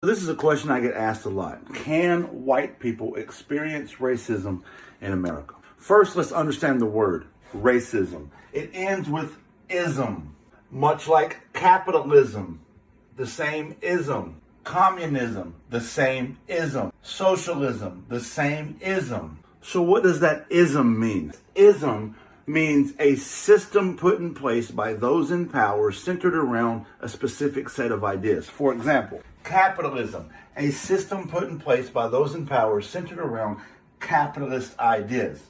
This is a question I get asked a lot. Can white people experience racism in America? First, let's understand the word racism. It ends with ism, much like capitalism, the same ism. Communism, the same ism. Socialism, the same ism. So what does that ism mean? Ism means a system put in place by those in power centered around a specific set of ideas. For example, capitalism, a system put in place by those in power centered around capitalist ideas.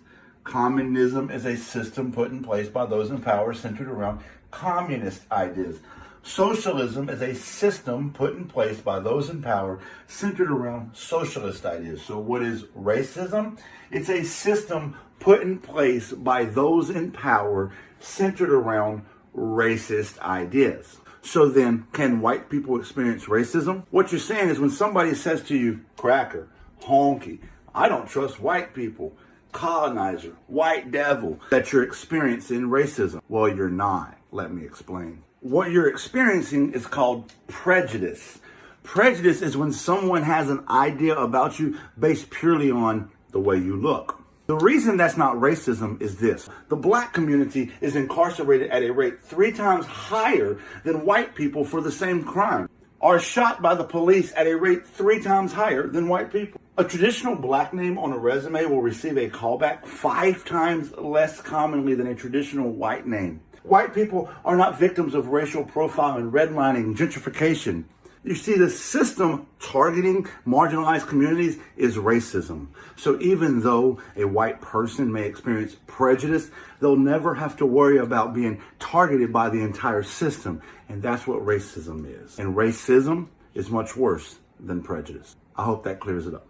Communism is a system put in place by those in power centered around communist ideas. Socialism is a system put in place by those in power centered around socialist ideas. So what is racism? It's a system put in place by those in power centered around racist ideas. So then, can white people experience racism? What you're saying is when somebody says to you, cracker, honky, I don't trust white people, colonizer, white devil, that you're experiencing racism. Well, you're not. Let me explain. What you're experiencing is called prejudice. Prejudice is when someone has an idea about you based purely on the way you look. The reason that's not racism is this. The black community is incarcerated at a rate 3 times higher than white people for the same crime, are shot by the police at a rate 3 times higher than white people. A traditional black name on a resume will receive a callback 5 times less commonly than a traditional white name. White people are not victims of racial profiling, redlining, gentrification. You see, the system targeting marginalized communities is racism. So even though a white person may experience prejudice, they'll never have to worry about being targeted by the entire system. And that's what racism is. And racism is much worse than prejudice. I hope that clears it up.